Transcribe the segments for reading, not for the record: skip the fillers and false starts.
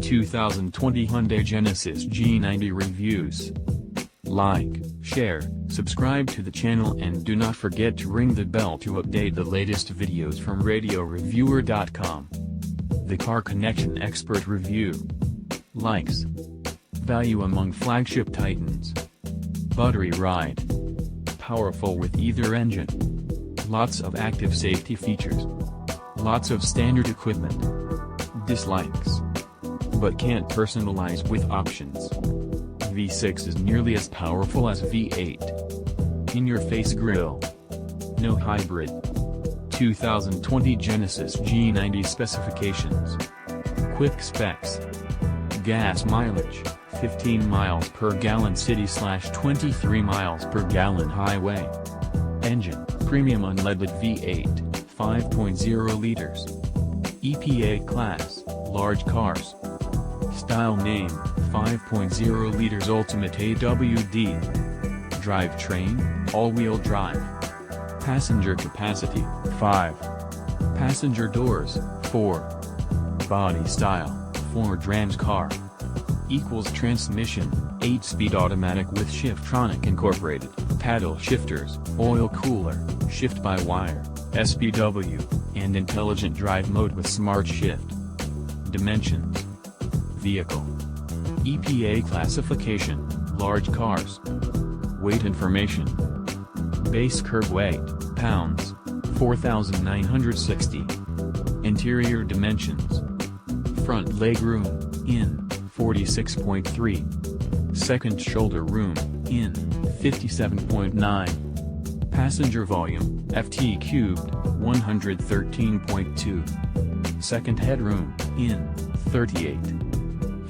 2020 Hyundai Genesis G90 reviews. Like, share, subscribe to the channel and do not forget to ring the bell to update the latest videos from RadioReviewer.com. The Car Connection Expert Review. Likes. Value among flagship titans. Buttery ride. Powerful with either engine. Lots of active safety features. Lots of standard equipment. Dislikes. But can't personalize with options. V6 is nearly as powerful as V8. In-your-face grille. No hybrid. 2020 Genesis G90 Specifications. Quick specs. Gas mileage, 15 miles per gallon city/23 miles per gallon highway. Engine, premium unleaded V8, 5.0 liters. EPA class, large cars. Style name, 5.0 liters Ultimate AWD. Drivetrain, all-wheel drive. Passenger capacity, 5. Passenger doors, 4. Body style, Ford Rams car. Equals transmission, 8-speed automatic with Shiftronic incorporated, paddle shifters, oil cooler, shift-by-wire, SPW, and intelligent drive mode with smart shift. Dimensions. Vehicle. EPA classification, large cars. Weight information. Base curb weight, pounds, 4,960. Interior dimensions. Front legroom, in, 46.3. Second shoulder room, in, 57.9. Passenger volume, ft cubed, 113.2. Second headroom, in, 38.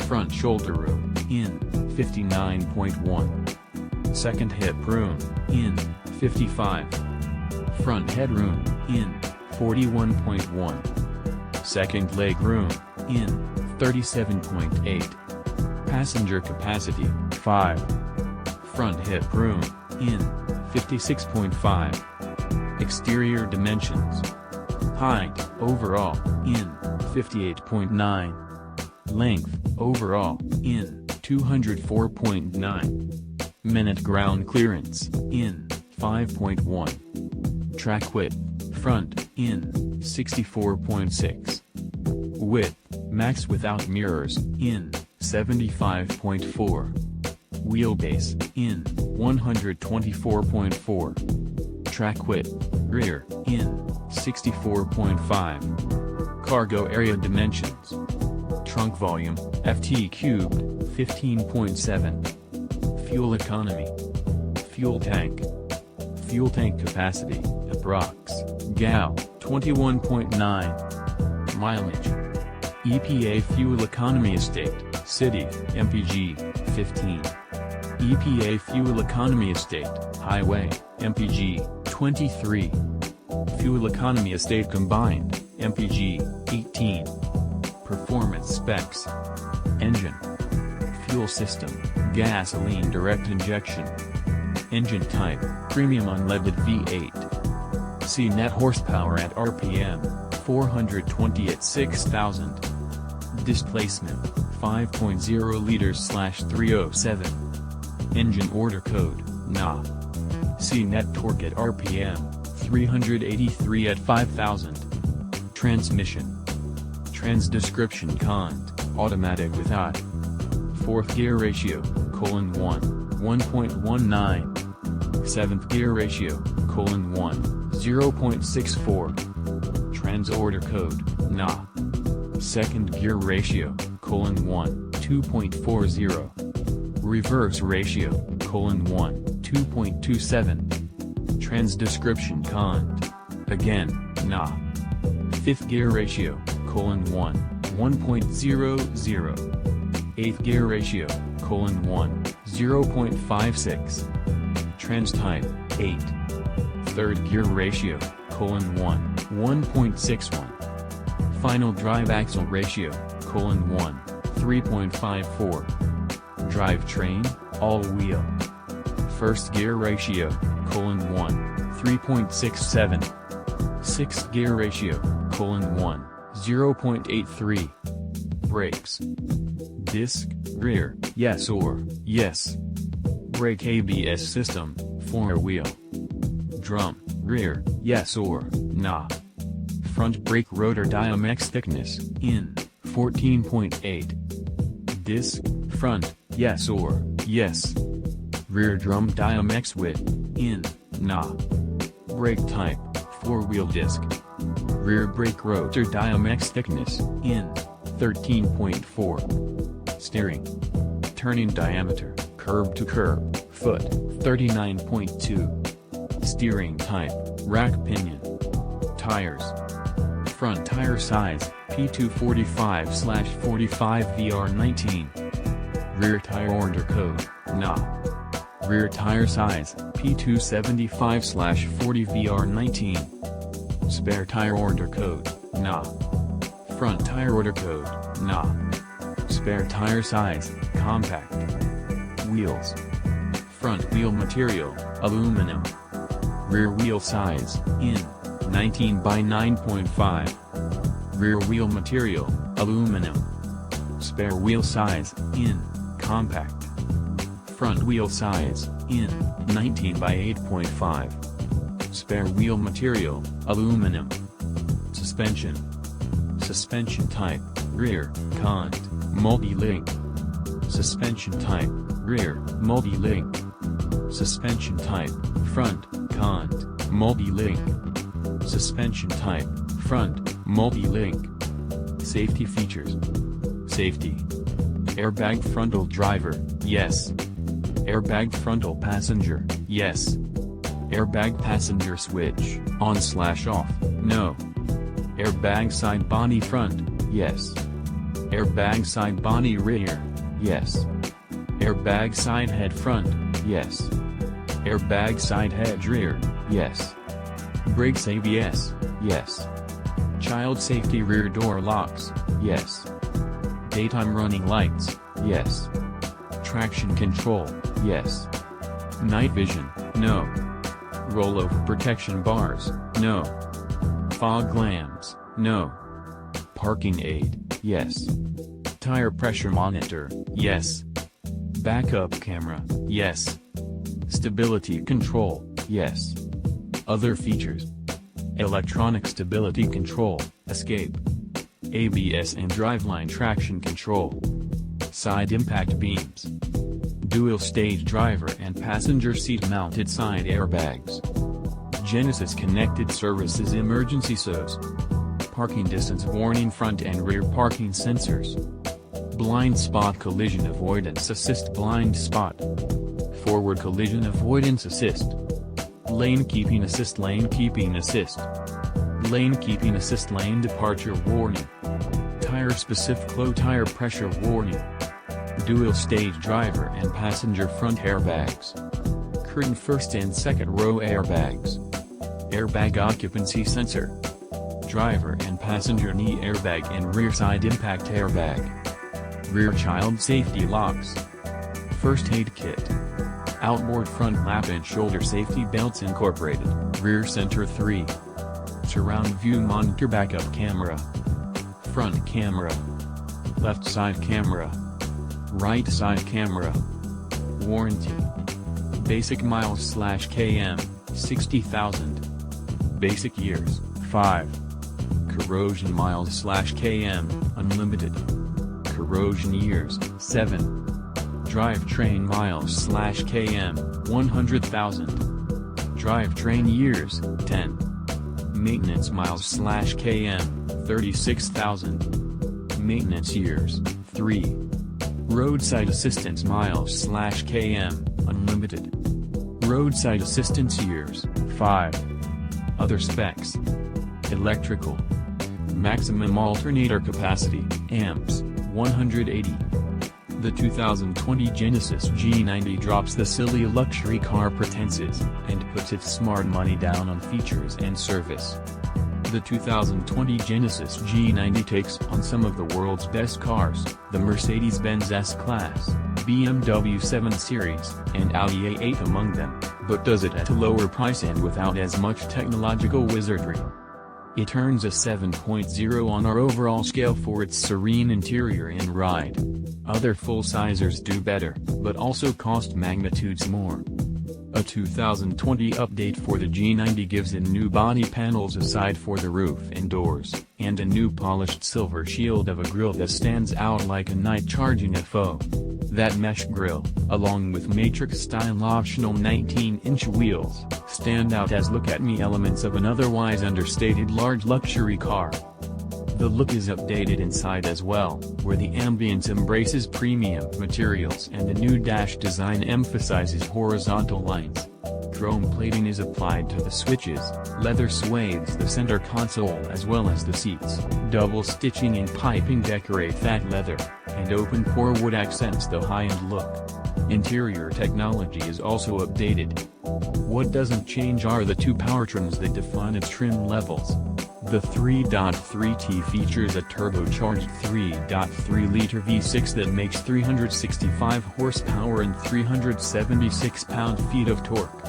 Front shoulder room, in, 59.1. Second hip room, in, 55. Front headroom, in, 41.1. Second leg room, in, 37.8. Passenger capacity, 5. Front hip room, in, 56.5. Exterior dimensions. Height, overall, in, 58.9. Length, overall, in, 204.9. Minute ground clearance, in, 5.1. Track width, front, in, 64.6. Width, max without mirrors, in, 75.4. Wheelbase, in, 124.4. Track width, rear, in, 64.5. Cargo area dimensions. Trunk volume, ft cubed, 15.7. Fuel economy. Fuel tank. Fuel tank capacity, approx. Gal, 21.9. Mileage. EPA fuel economy estate, city, MPG, 15. EPA fuel economy estate, highway, MPG, 23. Fuel economy estate combined, MPG, 18. Performance specs. Engine. Fuel system, gasoline direct injection. Engine type, premium unleaded V8. See net horsepower at RPM, 420 at 6,000. Displacement, 5.0 liters/307. Engine order code, NA. See net torque at RPM, 383 at 5,000. Transmission. Trans description cont, automatic with I. Fourth gear ratio, 1, 1.19. Seventh gear ratio, 1, 0.64. Trans order code, NA. Second gear ratio, 1, 2.40. Reverse ratio, 1, 2.27. Trans description cont. Again, NA. Fifth gear ratio, 1, 1.00. Eighth gear ratio, 1, 0.56. Trans type, 8. Third gear ratio, 1.61. Final drive axle ratio, 3.54. Drivetrain, all-wheel. First gear ratio, 3.67. Sixth gear ratio, 0.83. Brakes. Disc, rear, yes or yes. Brake ABS system, 4-wheel. Drum, rear, yes or nah. Front brake rotor diamex thickness, in, 14.8. Disc, front, yes or yes. Rear drum diamex width, in, nah. Brake type, 4-wheel disc. Rear brake rotor diamex thickness, in, 13.4. Steering. Turning diameter, curb to curb, foot, 39.2. Steering type, rack pinion. Tires. Front tire size, P245/45 VR19. Rear tire order code, nah. Rear tire size, P275/40 VR19. Spare tire order code, nah. Front tire order code, nah. Spare tire size, compact. Wheels. Front wheel material, aluminum. Rear wheel size, in, 19 by 9.5. Rear wheel material, aluminum. Spare wheel size, in, compact. Front wheel size, in, 19 by 8.5. Spare wheel material, aluminum. Suspension. Suspension type, rear, cont, multi-link. Suspension type, rear, multi-link. Suspension type, front, cont, multi-link. Suspension type, front, multi-link. Safety features. Safety. Airbag frontal driver, yes. Airbag frontal passenger, yes. Airbag passenger switch, on/off, no. Airbag side body front, yes. Airbag side body rear, yes. Airbag side head front, yes. Airbag side head rear, yes. Brakes ABS, yes. Child safety rear door locks, yes. Daytime running lights, yes. Traction control, yes. Night vision, no. Rollover protection bars, no. Fog lamps, no. Parking aid, yes. Tire pressure monitor, yes. Backup camera, yes. Stability control, yes. Other features. Electronic stability control, escape. ABS and driveline traction control. Side impact beams. Dual-stage driver and passenger seat-mounted side airbags. Genesis Connected Services Emergency SOS. Parking distance warning front and rear parking sensors. Blind spot collision avoidance assist blind spot. Forward collision avoidance assist. Lane keeping assist lane keeping assist. Lane keeping assist lane departure warning. Tire specific low tire pressure warning. Dual stage driver and passenger front airbags. Curtain first and second row airbags. Airbag occupancy sensor. Driver and passenger knee airbag and rear side impact airbag. Rear child safety locks. First aid kit. Outboard front lap and shoulder safety belts incorporated. Rear center 3. Surround view monitor backup camera. Front camera. Left side camera. Right side camera. Warranty. Basic miles/km, 60,000. Basic years, 5. Corrosion miles/km, unlimited. Corrosion years, 7. Drivetrain miles/km, 100,000. Drivetrain years, 10. Maintenance miles/km, 36,000. Maintenance years, 3. Roadside assistance miles/km, unlimited. Roadside assistance years, 5. Other specs. Electrical. Maximum alternator capacity, amps, 180. The 2020 Genesis G90 drops the silly luxury car pretenses, and puts its smart money down on features and service. The 2020 Genesis G90 takes on some of the world's best cars, the Mercedes-Benz S-Class, BMW 7 Series, and Audi A8 among them, but does it at a lower price and without as much technological wizardry. It earns a 7.0 on our overall scale for its serene interior and ride. Other full-sizers do better, but also cost magnitudes more. A 2020 update for the G90 gives in new body panels aside for the roof and doors, and a new polished silver shield of a grille that stands out like a knight charging a foe. That mesh grille, along with matrix-style optional 19-inch wheels, stand out as look-at-me elements of an otherwise understated large luxury car. The look is updated inside as well, where the ambience embraces premium materials and the new dash design emphasizes horizontal lines. Chrome plating is applied to the switches, leather swathes the center console as well as the seats, double stitching and piping decorate that leather, and open-pore wood accents the high-end look. Interior technology is also updated. What doesn't change are the two powertrains that define its trim levels. The 3.3T features a turbocharged 3.3-liter V6 that makes 365 horsepower and 376 pound-feet of torque.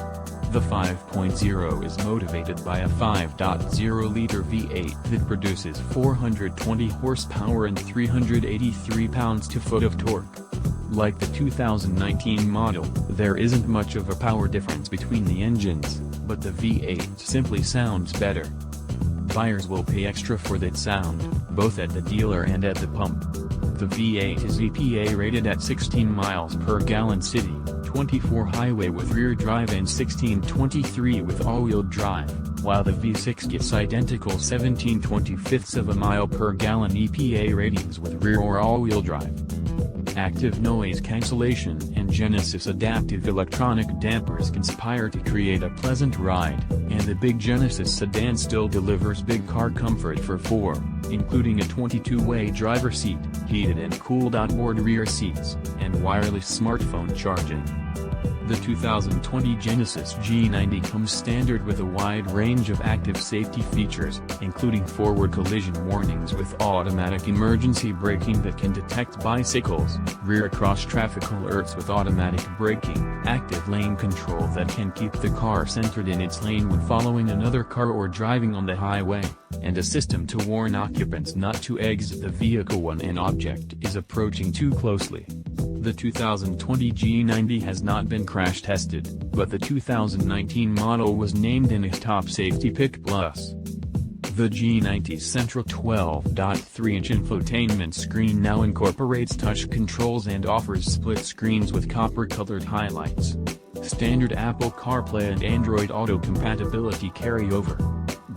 The 5.0 is motivated by a 5.0-liter V8 that produces 420 horsepower and 383 pounds-to-foot of torque. Like the 2019 model, there isn't much of a power difference between the engines, but the V8 simply sounds better. Buyers will pay extra for that sound, both at the dealer and at the pump. The V8 is EPA rated at 16 miles per gallon city, 24 highway with rear drive and 16-23 with all-wheel drive, while the V6 gets identical 17/25 of a mile per gallon EPA ratings with rear or all-wheel drive. Active noise cancellation and Genesis adaptive electronic dampers conspire to create a pleasant ride, and the big Genesis sedan still delivers big car comfort for four, including a 22-way driver seat, heated and cooled outboard rear seats, and wireless smartphone charging. The 2020 Genesis G90 comes standard with a wide range of active safety features, including forward collision warnings with automatic emergency braking that can detect bicycles, rear cross-traffic alerts with automatic braking, active lane control that can keep the car centered in its lane when following another car or driving on the highway, and a system to warn occupants not to exit the vehicle when an object is approaching too closely. The 2020 G90 has not been crash tested, but the 2019 model was named in a top safety pick plus. The G90's central 12.3-inch infotainment screen now incorporates touch controls and offers split screens with copper-colored highlights. Standard Apple CarPlay and Android Auto compatibility carry over.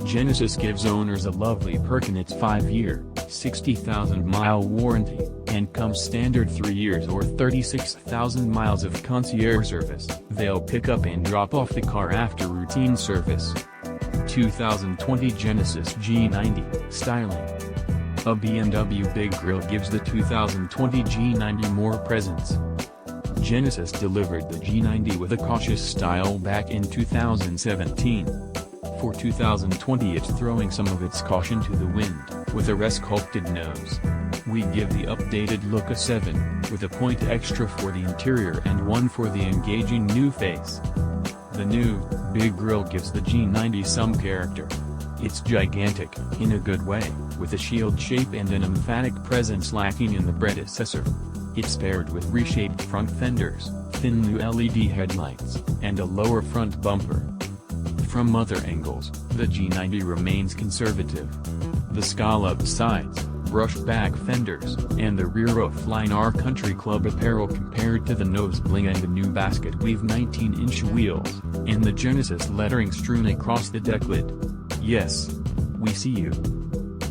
Genesis gives owners a lovely perk in its 5-year, 60,000-mile warranty, and comes standard 3 years or 36,000 miles of concierge service. They'll pick up and drop off the car after routine service. 2020 Genesis G90 Styling. A BMW-big grille gives the 2020 G90 more presence. Genesis delivered the G90 with a cautious style back in 2017. For 2020 it's throwing some of its caution to the wind, with a resculpted nose. We give the updated look a 7, with a point extra for the interior and 1 for the engaging new face. The new, big grille gives the G90 some character. It's gigantic, in a good way, with a shield shape and an emphatic presence lacking in the predecessor. It's paired with reshaped front fenders, thin new LED headlights, and a lower front bumper. From other angles, the G90 remains conservative. The scalloped sides, brushed back fenders, and the rear roof line are country club apparel compared to the nose bling and the new basket weave 19-inch wheels, and the Genesis lettering strewn across the deck lid. Yes, we see you.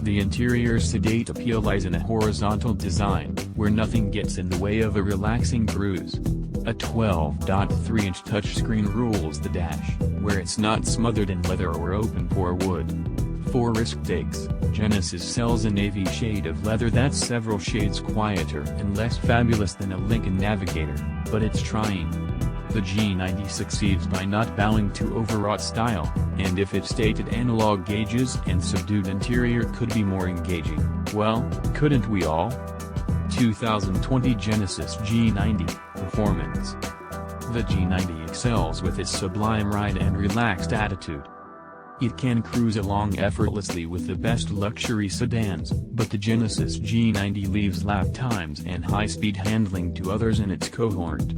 The interior's sedate appeal lies in a horizontal design, where nothing gets in the way of a relaxing cruise. A 12.3-inch touchscreen rules the dash, where it's not smothered in leather or open-pore wood. For risk takes, Genesis sells a navy shade of leather that's several shades quieter and less fabulous than a Lincoln Navigator, but it's trying. The G90 succeeds by not bowing to overwrought style, and if its stated analog gauges and subdued interior could be more engaging, well, couldn't we all? 2020 Genesis G90 Performance. The G90 excels with its sublime ride and relaxed attitude. It can cruise along effortlessly with the best luxury sedans, but the Genesis G90 leaves lap times and high-speed handling to others in its cohort.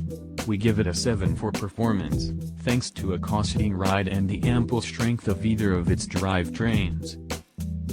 We give it a 7 for performance, thanks to a cosseting ride and the ample strength of either of its drivetrains.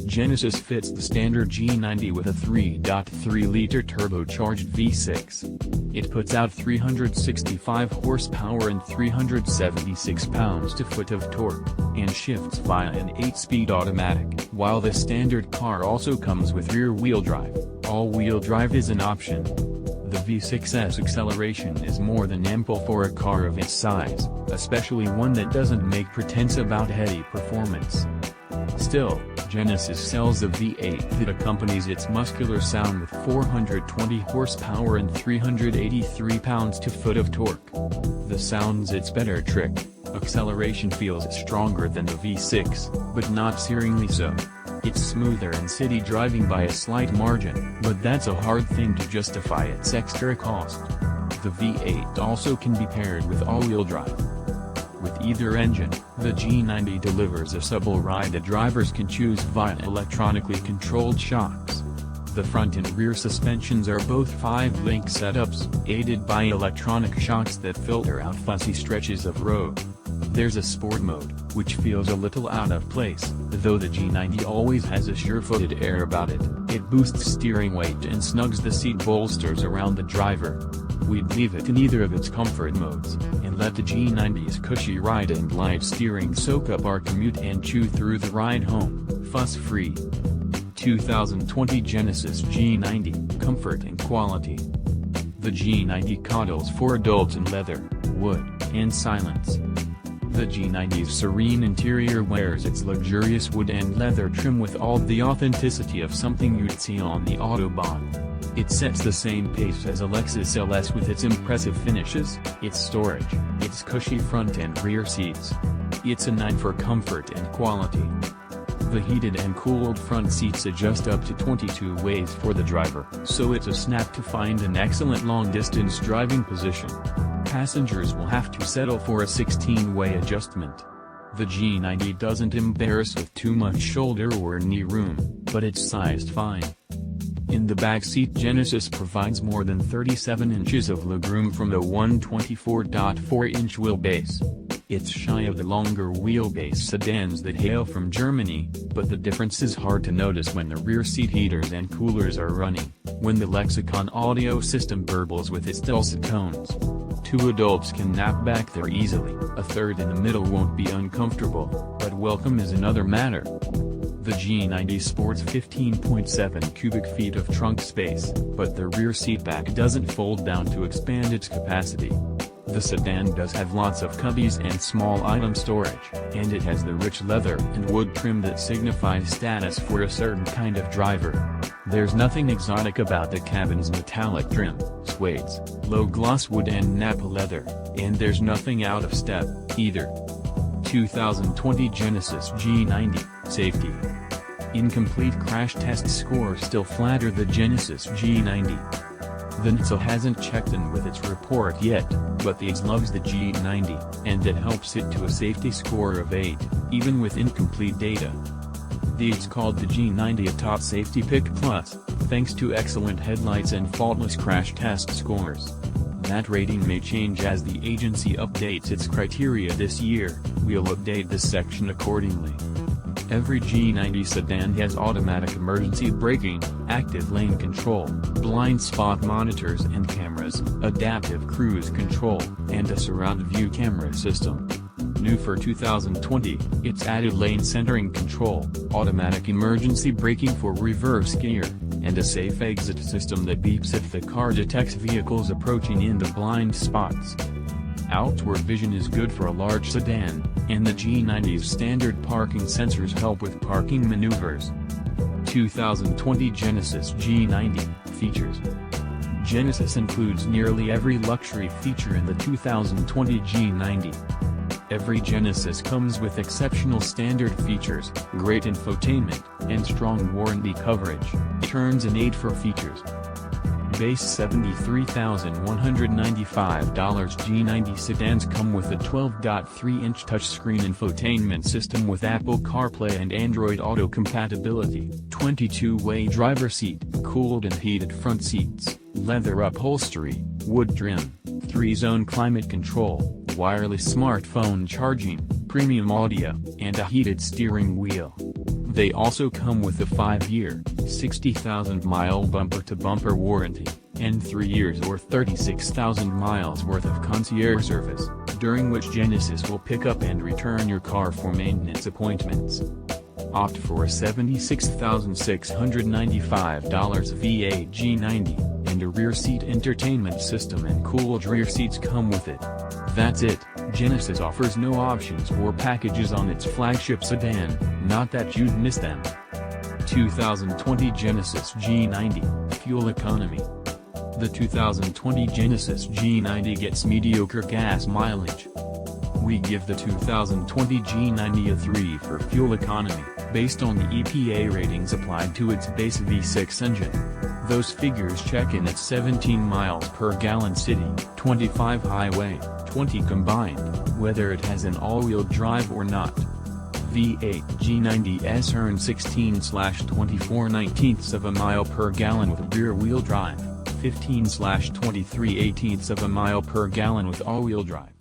Genesis fits the standard G90 with a 3.3-liter turbocharged V6. It puts out 365 horsepower and 376 pounds-to-foot of torque, and shifts via an 8-speed automatic. While the standard car also comes with rear-wheel drive, all-wheel drive is an option. The V6's acceleration is more than ample for a car of its size, especially one that doesn't make pretense about heady performance. Still, Genesis sells a V8 that accompanies its muscular sound with 420 horsepower and 383 pounds-to-foot of torque. The sound's its better trick. Acceleration feels stronger than the V6, but not searingly so. It's smoother in city driving by a slight margin, but that's a hard thing to justify its extra cost. The V8 also can be paired with all-wheel drive. With either engine, the G90 delivers a supple ride that drivers can choose via electronically controlled shocks. The front and rear suspensions are both 5-link setups, aided by electronic shocks that filter out fussy stretches of road. There's a sport mode, which feels a little out of place, though the G90 always has a sure-footed air about it. It boosts steering weight and snugs the seat bolsters around the driver. We'd leave it in either of its comfort modes, and let the G90's cushy ride and light steering soak up our commute and chew through the ride home, fuss-free. 2020 Genesis G90, Comfort and Quality. The G90 coddles for adults in leather, wood, and silence. The G90's serene interior wears its luxurious wood and leather trim with all the authenticity of something you'd see on the Autobahn. It sets the same pace as a Lexus LS with its impressive finishes, its storage, its cushy front and rear seats. It's a 9 for comfort and quality. The heated and cooled front seats adjust up to 22 ways for the driver, so it's a snap to find an excellent long-distance driving position. Passengers will have to settle for a 16-way adjustment. The G90 doesn't embarrass with too much shoulder or knee room, but it's sized fine. In the back seat, Genesis provides more than 37 inches of legroom from the 124.4-inch wheelbase. It's shy of the longer wheelbase sedans that hail from Germany, but the difference is hard to notice when the rear seat heaters and coolers are running, when the Lexicon audio system burbles with its dulcet tones. 2 adults can nap back there easily, a third in the middle won't be uncomfortable, but welcome is another matter. The G90 sports 15.7 cubic feet of trunk space, but the rear seat back doesn't fold down to expand its capacity. The sedan does have lots of cubbies and small item storage, and it has the rich leather and wood trim that signifies status for a certain kind of driver. There's nothing exotic about the cabin's metallic trim, suedes, low-gloss wood and Napa leather, and there's nothing out of step, either. 2020 Genesis G90, Safety. Incomplete crash test scores still flatter the Genesis G90. The NHTSA hasn't checked in with its report yet, but the IGS loves the G90, and that helps it to a safety score of 8, even with incomplete data. The IGS called the G90 a top safety pick plus, thanks to excellent headlights and faultless crash test scores. That rating may change as the agency updates its criteria this year. We'll update this section accordingly. Every G90 sedan has automatic emergency braking, active lane control, blind spot monitors and cameras, adaptive cruise control, and a surround view camera system. New for 2020, it's added lane centering control, automatic emergency braking for reverse gear, and a safe exit system that beeps if the car detects vehicles approaching in the blind spots. Outward vision is good for a large sedan, and the G90's standard parking sensors help with parking maneuvers. 2020 Genesis G90 Features. Genesis includes nearly every luxury feature in the 2020 G90. Every Genesis comes with exceptional standard features, great infotainment, and strong warranty coverage. Turns an 8 for features. base $73,195 G90 sedans come with a 12.3-inch touchscreen infotainment system with Apple CarPlay and Android Auto compatibility, 22-way driver seat, cooled and heated front seats, leather upholstery, wood trim, 3-zone climate control, wireless smartphone charging, premium audio, and a heated steering wheel. They also come with a 5-year, 60,000-mile bumper-to-bumper warranty, and 3 years or 36,000 miles worth of concierge service, during which Genesis will pick up and return your car for maintenance appointments. Opt for a $76,695 V8 G90, and a rear seat entertainment system and cooled rear seats come with it. That's it, Genesis offers no options or packages on its flagship sedan, not that you'd miss them. 2020 Genesis G90, Fuel Economy. The 2020 Genesis G90 gets mediocre gas mileage. We give the 2020 G90 a 3 for fuel economy, based on the EPA ratings applied to its base V6 engine. Those figures check in at 17 miles per gallon city, 25 highway, 20 combined, whether it has an all-wheel drive or not. V8 G90S earned 16/24/19 of a mile per gallon with rear-wheel drive, 15/23/18 of a mile per gallon with all-wheel drive.